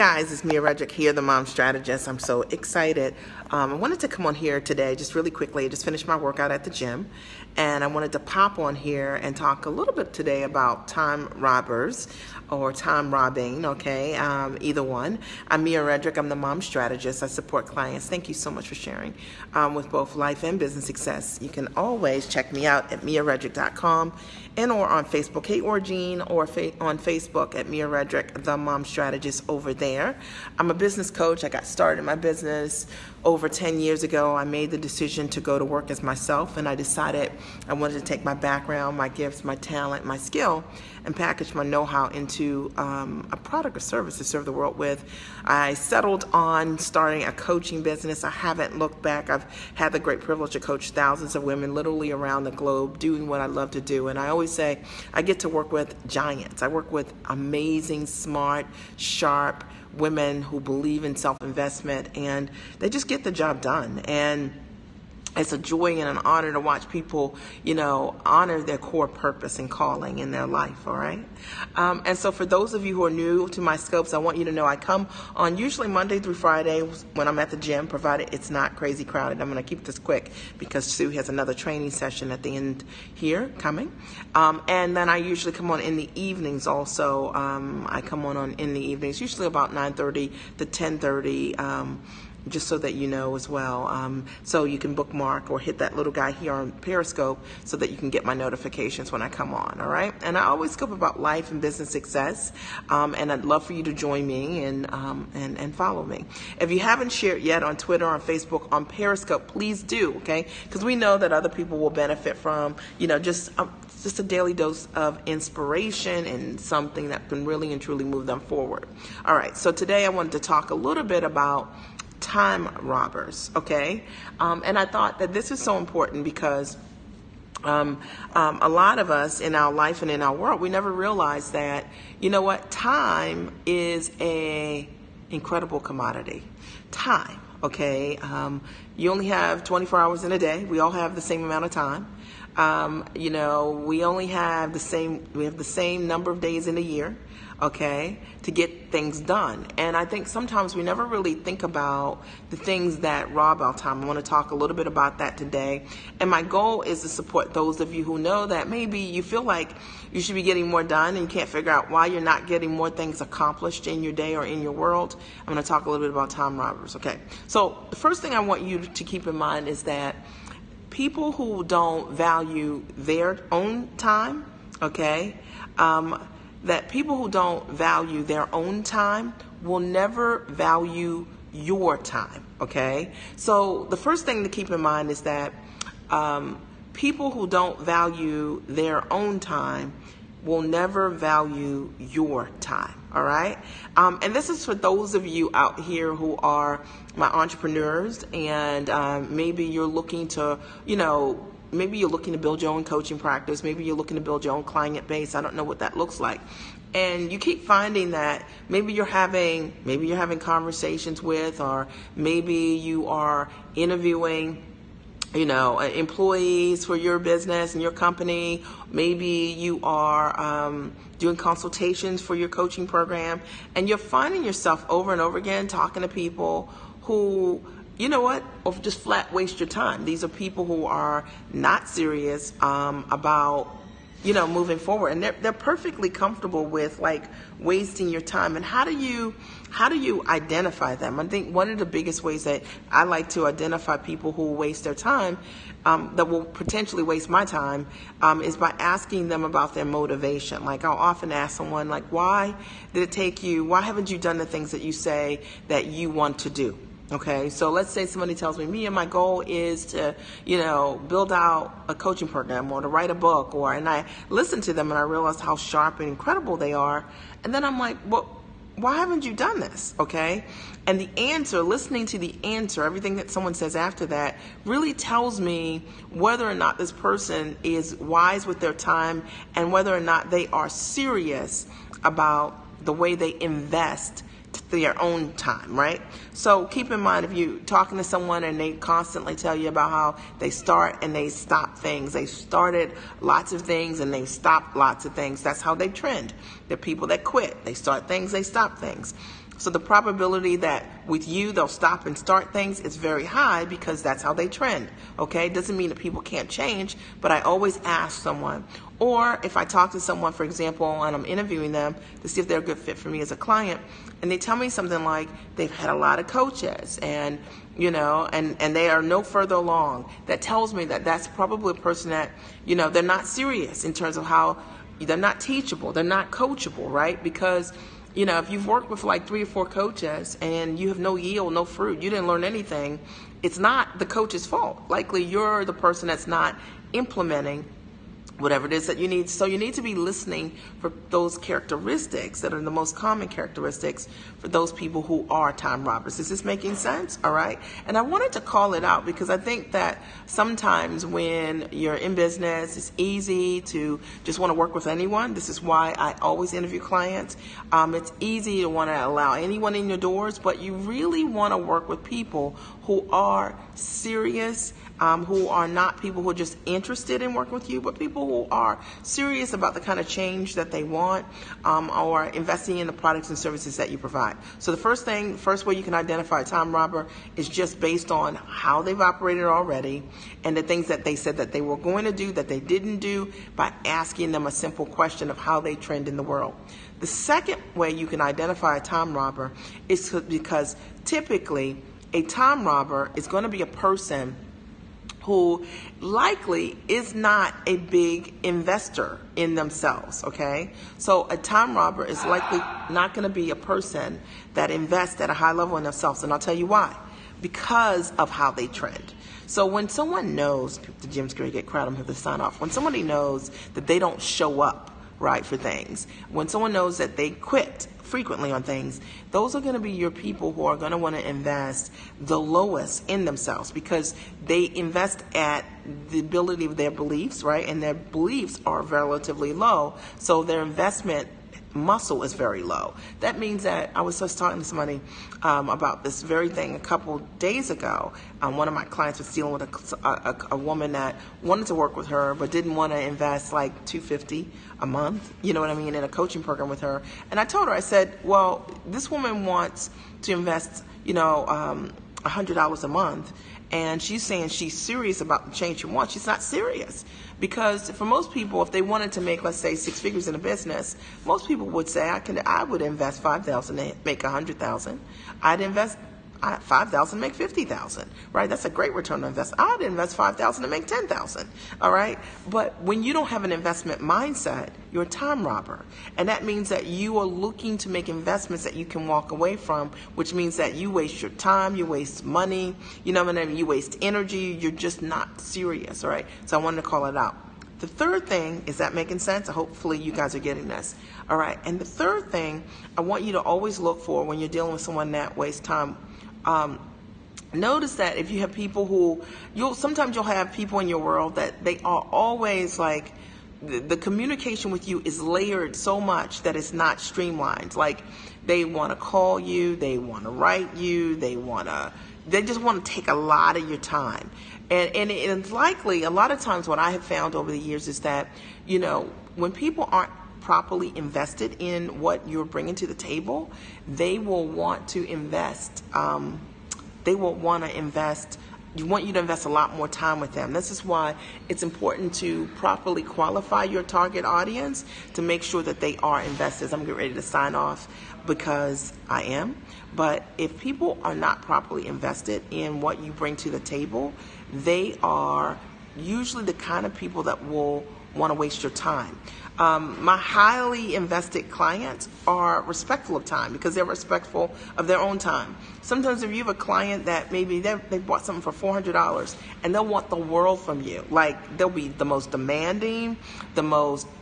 Guys, it's Mia Redrick here, the Mom Strategist. I'm so excited. I wanted to come on here today just really quickly. I just finished my workout at the gym, and I wanted to pop on here and talk a little bit today about time robbers or time robbing, okay? Either one. I'm Mia Redrick. I'm the Mom Strategist. I support clients. Thank you so much for sharing with both life and business success. You can always check me out at miaredrick.com and or on Facebook, Kate or Jean, or on Facebook at Mia Redrick, the Mom Strategist over there. I'm a business coach. I got started in my business over 10 years ago. I made the decision to go to work as myself, and I decided I wanted to take my background, my gifts, my talent, my skill, and package my know-how into a product or service to serve the world with. I settled on starting a coaching business. I haven't looked back. I've had the great privilege to coach thousands of women literally around the globe doing what I love to do. And I always say I get to work with giants. I work with amazing, smart, sharp women who believe in self-investment, and they just get the job done. And it's a joy and an honor to watch people, honor their core purpose and calling in their life, all right? And so for those of you who are new to my scopes, I want you to know I come on usually Monday through Friday when I'm at the gym, provided it's not crazy crowded. I'm going to keep this quick because Sue has another training session at the end here coming. And then I usually come on in the evenings also. I come on in the evenings, usually about 9:30 to 10:30, just so that you know as well. So you can bookmark or hit that little guy here on Periscope so that you can get my notifications when I come on, all right? And I always scope about life and business success, and I'd love for you to join me and follow me. If you haven't shared yet on Twitter, on Facebook, on Periscope, please do, okay? Because we know that other people will benefit from, just a daily dose of inspiration and something that can really and truly move them forward. All right, so today I wanted to talk a little bit about time robbers, okay? And I thought that this is so important because a lot of us in our life and in our world, we never realize that, time is a incredible commodity. Time, okay? You only have 24 hours in a day. We all have the same amount of time. We only have the same number of days in a year, okay, to get things done. And I think sometimes we never really think about the things that rob our time. I want to talk a little bit about that today. And my goal is to support those of you who know that maybe you feel like you should be getting more done and you can't figure out why you're not getting more things accomplished in your day or in your world. I'm going to talk a little bit about time robbers, okay? So the first thing I want you to keep in mind is that people who don't value their own time, okay, that people who don't value their own time will never value your time, okay? So the first thing to keep in mind is that people who don't value their own time will never value your time, all right? And this is for those of you out here who are my entrepreneurs, and maybe you're looking to, maybe you're looking to build your own coaching practice. Maybe you're looking to build your own client base. I don't know what that looks like. And you keep finding that maybe you're having conversations with, or maybe you are interviewing employees for your business and your company. Maybe you are doing consultations for your coaching program, and you're finding yourself over and over again talking to people who, or just flat waste your time. These are people who are not serious about moving forward, and they're perfectly comfortable with like wasting your time. And how do you identify them? I think one of the biggest ways that I like to identify people who waste their time, that will potentially waste my time, is by asking them about their motivation. Like I'll often ask someone like, why haven't you done the things that you say that you want to do? Okay, so let's say somebody tells me, Mia, my goal is to, build out a coaching program or to write a book, and I listen to them and I realize how sharp and incredible they are. And then I'm like, well, why haven't you done this? Okay. And the answer, listening to the answer, everything that someone says after that really tells me whether or not this person is wise with their time and whether or not they are serious about the way they invest their own time, right? So keep in mind, if you're talking to someone and they constantly tell you about how they start and they stop things, they started lots of things and they stopped lots of things, that's how they trend. They're people that quit. They start things, they stop things. So the probability that with you they'll stop and start things is very high because that's how they trend. Okay, doesn't mean that people can't change, but I always ask someone, or if I talk to someone, for example, and I'm interviewing them to see if they're a good fit for me as a client, and they tell me something like they've had a lot of coaches and and they are no further along, that tells me that that's probably a person that, they're not serious in terms of how, they're not teachable, they're not coachable, right? Because, if you've worked with like 3 or 4 coaches and you have no yield, no fruit, you didn't learn anything, it's not the coach's fault. Likely you're the person that's not implementing whatever it is that you need. So you need to be listening for those characteristics that are the most common characteristics for those people who are time robbers. Is this making sense? All right. And I wanted to call it out because I think that sometimes when you're in business, it's easy to just want to work with anyone. This is why I always interview clients. It's easy to want to allow anyone in your doors, but you really want to work with people who are serious, who are not people who are just interested in working with you, but people who are serious about the kind of change that they want, or investing in the products and services that you provide. So the first way you can identify a time robber is just based on how they've operated already and the things that they said that they were going to do that they didn't do, by asking them a simple question of how they trend in the world. The second way you can identify a time robber is because typically a time robber is going to be a person who likely is not a big investor in themselves, okay? So a time robber is likely not going to be a person that invests at a high level in themselves, and I'll tell you why. Because of how they trend. So when someone knows, the gym's going to get crowded, I'm going to have to sign off. When somebody knows that they don't show up right for things, when someone knows that they quit frequently on things, those are going to be your people who are going to want to invest the lowest in themselves, because they invest at the ability of their beliefs, right? And their beliefs are relatively low, so their investment muscle is very low. That means that I was just talking to somebody about this very thing a couple days ago. One of my clients was dealing with a woman that wanted to work with her but didn't want to invest like $250 a month, you know what I mean, in a coaching program with her. And I told her, I said, well, this woman wants to invest, $100 a month, and she's saying she's serious about the change she wants. She's not serious, because for most people, if they wanted to make, let's say, 6 figures in a business, most people would say, I would invest $5,000 to make $100,000. I'd invest $5,000 to make $50,000, right? That's a great return on investment. I'd invest $5,000 to make $10,000, all right? But when you don't have an investment mindset, you're a time robber. And that means that you are looking to make investments that you can walk away from, which means that you waste your time, you waste money, you waste energy, you're just not serious, all right? So I wanted to call it out. The third thing, is that making sense? Hopefully you guys are getting this. All right, and the third thing I want you to always look for when you're dealing with someone that wastes time, notice that if you have people who, sometimes you'll have people in your world that they are always like, the communication with you is layered so much that it's not streamlined. Like, they want to call you, they want to write you, they just want to take a lot of your time. And it's likely, a lot of times what I have found over the years is that, when people aren't properly invested in what you're bringing to the table, they will want to invest. You want you to invest a lot more time with them. This is why it's important to properly qualify your target audience to make sure that they are investors. I'm getting ready to sign off because I am. But if people are not properly invested in what you bring to the table, they are usually the kind of people that will want to waste your time. My highly invested clients are respectful of time because they're respectful of their own time. Sometimes if you have a client that maybe they bought something for $400 and they'll want the world from you, like they'll be the most demanding, the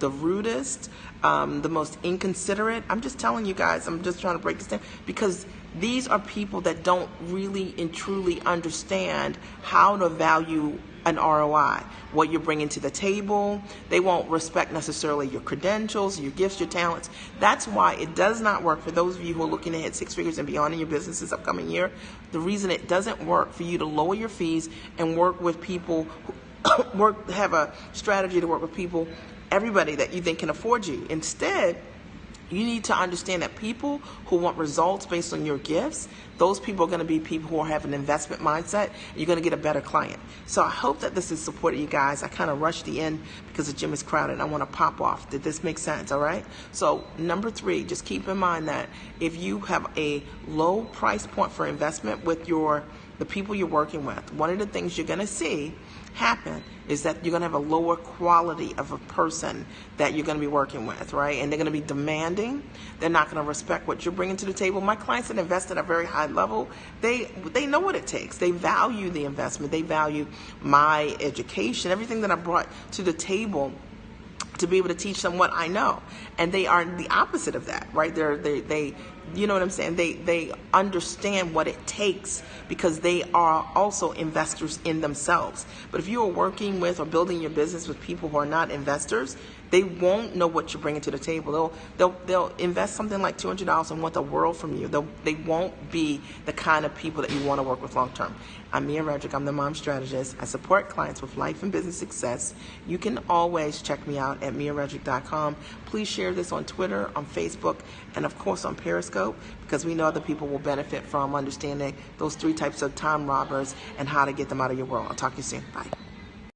rudest, the most inconsiderate. I'm just telling you guys, I'm just trying to break this down, because these are people that don't really and truly understand how to value an ROI, what you're bringing to the table. They won't respect necessarily your credentials, your gifts, your talents. That's why it does not work for those of you who are looking to hit 6 figures and beyond in your business this upcoming year. The reason it doesn't work for you to lower your fees and work with people who have a strategy to work with people, everybody that you think can afford you. Instead, You need to understand that people who want results based on your gifts, those people are going to be people who have an investment mindset. You're going to get a better client. So I hope that this has supported you guys. I kind of rushed the end because the gym is crowded and I want to pop off. Did this make sense? All right. So number 3, just keep in mind that if you have a low price point for investment with the people you're working with, one of the things you're going to see happen is that you're going to have a lower quality of a person that you're going to be working with, right? And they're going to be demanding. They're not going to respect what you're bringing to the table. My clients that invest at a very high level, they know what it takes. They value the investment. They value my education, everything that I brought to the table to be able to teach them what I know. And they are the opposite of that, right? They you know what I'm saying? They understand what it takes because they are also investors in themselves. But if you are working with or building your business with people who are not investors, they won't know what you're bringing to the table. They'll invest something like $200 and want the world from you. They won't be the kind of people that you want to work with long term. I'm Mia Redrick. I'm the mom strategist. I support clients with life and business success. You can always check me out at miaredrick.com. Please share this on Twitter, on Facebook, and of course on Periscope, because we know other people will benefit from understanding those 3 types of time robbers and how to get them out of your world. I'll talk to you soon. Bye.